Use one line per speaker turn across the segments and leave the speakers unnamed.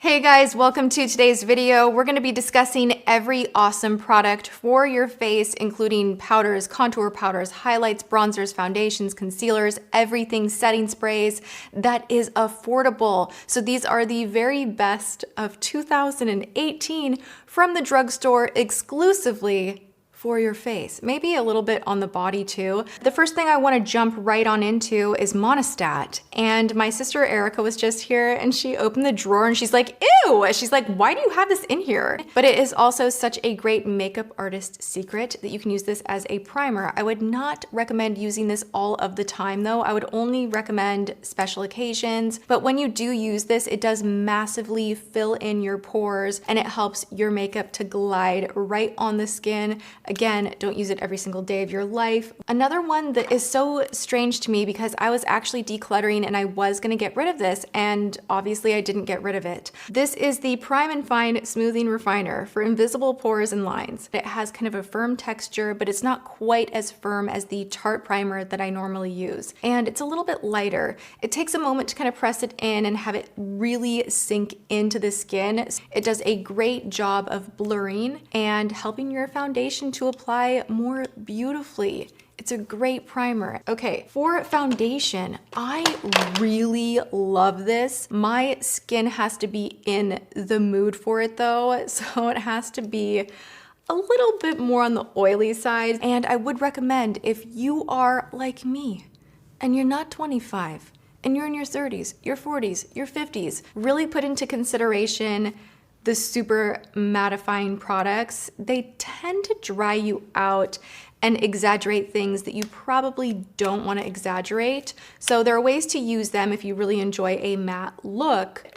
Hey guys, welcome to today's video. We're going to be discussing every awesome product for your face, including powders, contour powders, highlights, bronzers, foundations, concealers, everything, setting sprays that is affordable. So these are the very best of 2018 from the drugstore exclusively for your face, maybe a little bit on the body too. The first thing I want to jump right on into is Monistat. And my sister Erica was just here and she opened the drawer and she's like, ew! She's like, why do you have this in here? But it is also such a great makeup artist secret that you can use this as a primer. I would not recommend using this all of the time though. I would only recommend special occasions. But when you do use this, it does massively fill in your pores and it helps your makeup to glide right on the skin. Again, don't use it every single day of your life. Another one that is so strange to me because I was actually decluttering and I was gonna get rid of this and obviously I didn't get rid of it. This is the Prime and Fine Smoothing Refiner for invisible pores and lines. It has kind of a firm texture, but it's not quite as firm as the Tarte primer that I normally use. And it's a little bit lighter. It takes a moment to kind of press it in and have it really sink into the skin. It does a great job of blurring and helping your foundation to apply more beautifully. It's a great primer. Okay, for foundation, I really love this. My skin has to be in the mood for it though, so it has to be a little bit more on the oily side. And I would recommend if you are like me and you're not 25 and you're in your 30s, your 40s, your 50s, really put into consideration the super mattifying products. They tend to dry you out and exaggerate things that you probably don't want to exaggerate. So there are ways to use them if you really enjoy a matte look.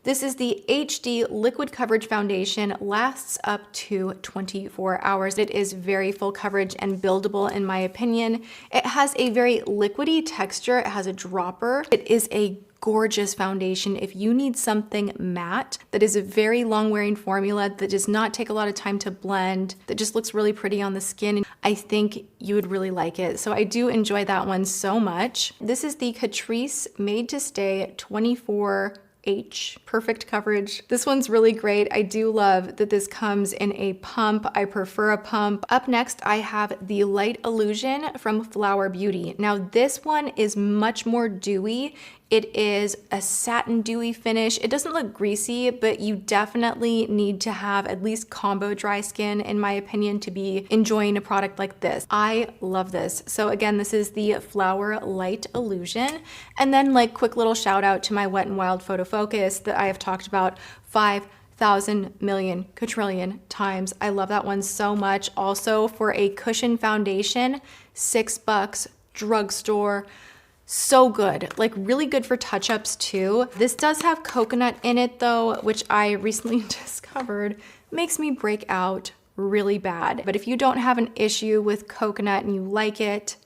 This is the HD Liquid Coverage Foundation, lasts up to 24 hours. It is very full coverage and buildable in my opinion. It has a very liquidy texture. It has a dropper. It is a gorgeous foundation. If you need something matte that is a very long wearing formula that does not take a lot of time to blend, that just looks really pretty on the skin, I think you would really like it. So I do enjoy that one so much. This is the Catrice Made to Stay 24H perfect coverage. This one's really great. I do love that this comes in a pump. I prefer a pump. Up next, I have the Light Illusion from Flower Beauty. Now this one is much more dewy. It is a satin dewy finish. It doesn't look greasy, but you definitely need to have at least combo dry skin, in my opinion, to be enjoying a product like this. I love this. So again, this is the Flower Light Illusion. And then like quick little shout out to my Wet n Wild Photo Focus that I have talked about 5,000 million quadrillion times. I love that one so much. Also for a cushion foundation, $6, drugstore. So good, like really good for touch-ups too. This does have coconut in it though, which I recently discovered makes me break out really bad. But if you don't have an issue with coconut and you like it,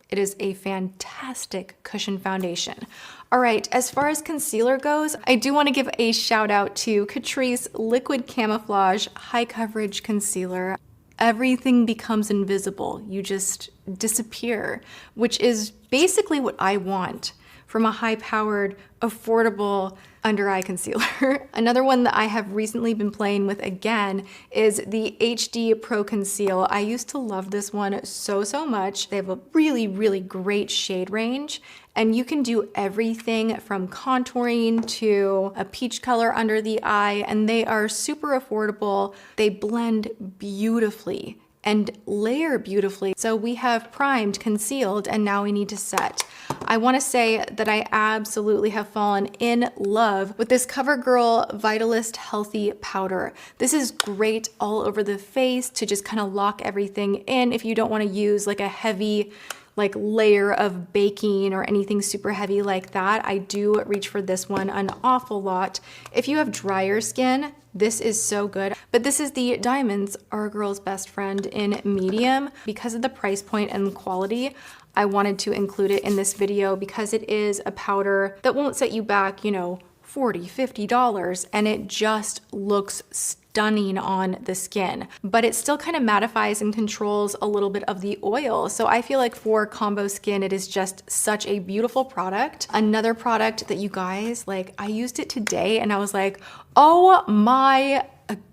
it is a fantastic cushion foundation. All right, as far as concealer goes, I do want to give a shout out to Catrice Liquid Camouflage High Coverage Concealer. Everything becomes invisible. You just disappear, which is basically what I want from a high-powered, affordable under-eye concealer. Another one that I have recently been playing with again is the HD Pro Conceal. I used to love this one so much. They have a really great shade range, and you can do everything from contouring to a peach color under the eye, and they are super affordable. They blend beautifully and layer beautifully. So we have primed, concealed, and now we need to set. I wanna say that I absolutely have fallen in love with this CoverGirl Vitalist Healthy Powder. This is great all over the face to just kind of lock everything in if you don't wanna use like a heavy like layer of baking or anything super heavy like that. I do reach for this one an awful lot. If you have drier skin, this is so good. But this is the Diamonds Are a Girl's Best Friend in medium. Because of the price point and quality, I wanted to include it in this video because it is a powder that won't set you back, you know, $40, $50, and it just looks stunning. stunning on the skin, but it still kind of mattifies and controls a little bit of the oil. So I feel like for combo skin, it is just such a beautiful product. Another product that you guys, like, I used it today and I was like, oh my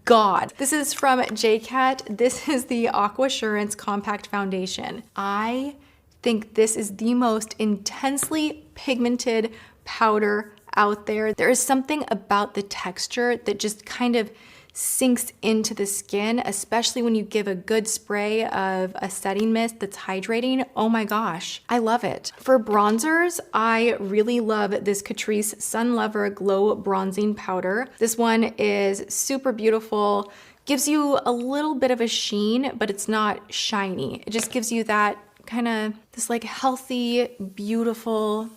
God. This is from JCat. This is the Aquasurance Compact Foundation. I think this is the most intensely pigmented powder out there. There is something about the texture that just kind of sinks into the skin, especially when you give a good spray of a setting mist that's hydrating. Oh my gosh, I love it. For bronzers, I really love this Catrice Sun Lover Glow Bronzing Powder. This one is super beautiful, gives you a little bit of a sheen, but it's not shiny. It just gives you that kind of, this like healthy, beautiful,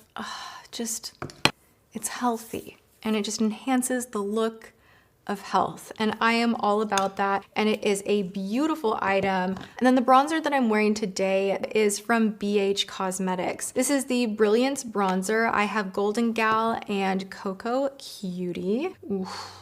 it's healthy, and it just enhances the look of health, and I am all about that, and it is a beautiful item. And then the bronzer that I'm wearing today is from BH Cosmetics. This is the Brilliance Bronzer. I have Golden Gal and Cocoa Cutie. Oof.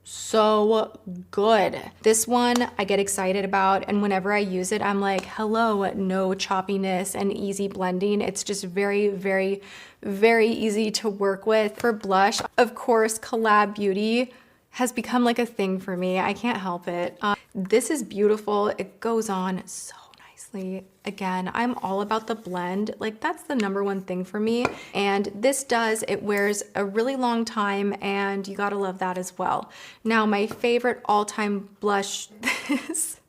So good. This one I get excited about, and whenever I use it, I'm like, hello, no choppiness and easy blending. It's just very, very, very easy to work with. For blush, of course, Collab Beauty has become like a thing for me. I can't help it. This is beautiful. It goes on so nicely. Again, I'm all about the blend. Like, that's the number one thing for me. And this does, it wears a really long time, and you gotta love that as well. Now, my favorite all-time blush, this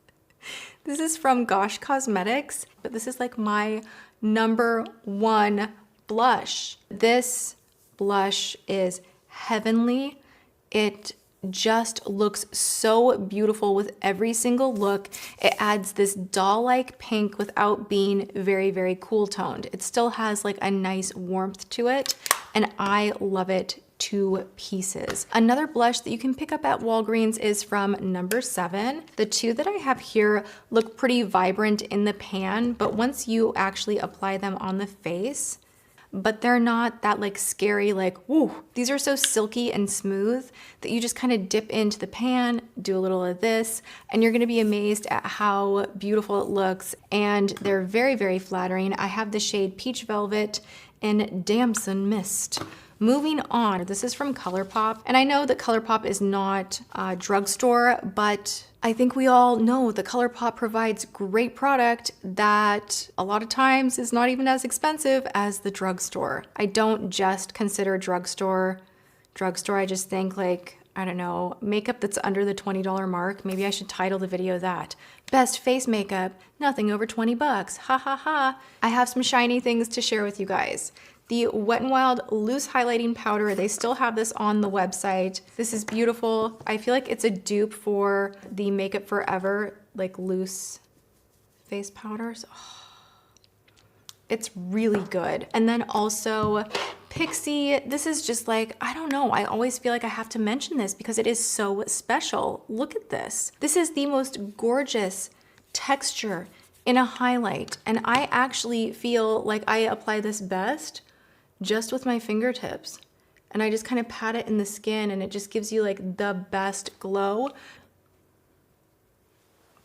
is from Gosh Cosmetics, but this is like my number one blush. This blush is heavenly. It just looks so beautiful with every single look. It adds this doll-like pink without being very, very cool toned. It still has like a nice warmth to it, and I love it to pieces. Another blush that you can pick up at Walgreens is from No. 7. The two that I have here look pretty vibrant in the pan, but once you actually apply them on the face, but they're not that like scary, like, woo. These are so silky and smooth that you just kind of dip into the pan, do a little of this, and you're gonna be amazed at how beautiful it looks. And they're very, very flattering. I have the shade Peach Velvet in Damson Mist. Moving on, this is from ColourPop. And I know that ColourPop is not a drugstore, but I think we all know that ColourPop provides great product that a lot of times is not even as expensive as the drugstore. I don't just consider drugstore. I just think like, I don't know, makeup that's under the $20 mark. Maybe I should title the video that. Best face makeup, nothing over 20 bucks. Ha ha ha. I have some shiny things to share with you guys. The Wet n Wild Loose Highlighting Powder, they still have this on the website. This is beautiful. I feel like it's a dupe for the Makeup Forever, like loose face powders. Oh, it's really good. And then also Pixie, this is just like, I don't know, I always feel like I have to mention this because it is so special. Look at this. This is the most gorgeous texture in a highlight, and I actually feel like I apply this best just with my fingertips, and I just kind of pat it in the skin, and it just gives you like the best glow.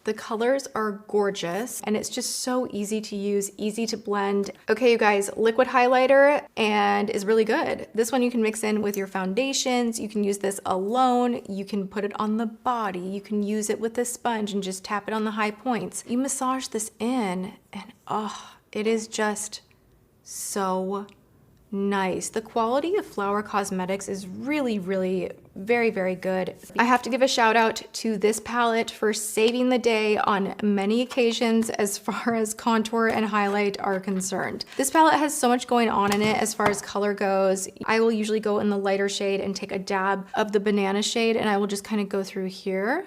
The colors are gorgeous, and it's just so easy to use, easy to blend. Okay, you guys, liquid highlighter, and is really good. This one you can mix in with your foundations. You can use this alone. You can put it on the body. You can use it with a sponge and just tap it on the high points. You massage this in, and oh, it is just so nice. The quality of Flower Cosmetics is really, really very, very good. I have to give a shout out to this palette for saving the day on many occasions as far as contour and highlight are concerned. This palette has so much going on in it as far as color goes. I will usually go in the lighter shade and take a dab of the banana shade, and I will just kind of go through here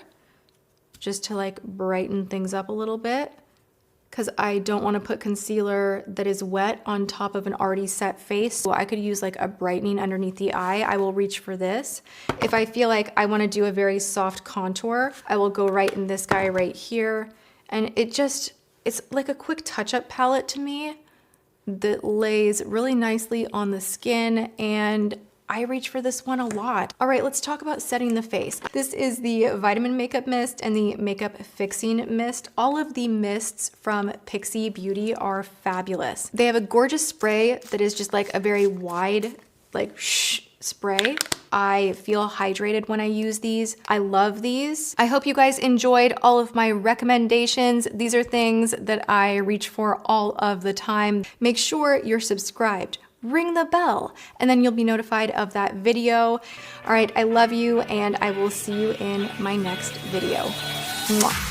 just to like brighten things up a little bit, because I don't want to put concealer that is wet on top of an already set face. So I could use like a brightening underneath the eye. I will reach for this. If I feel like I want to do a very soft contour, I will go right in this guy right here. And it's like a quick touch-up palette to me that lays really nicely on the skin, and I reach for this one a lot. All right, let's talk about setting the face. This is the Vitamin Makeup Mist and the Makeup Fixing Mist. All of the mists from Pixi Beauty are fabulous. They have a gorgeous spray that is just like a very wide, like spray. I feel hydrated when I use these. I love these. I hope you guys enjoyed all of my recommendations. These are things that I reach for all of the time. Make sure you're subscribed. Ring the bell, and then you'll be notified of that video. All right, I love you, and I will see you in my next video. Mwah.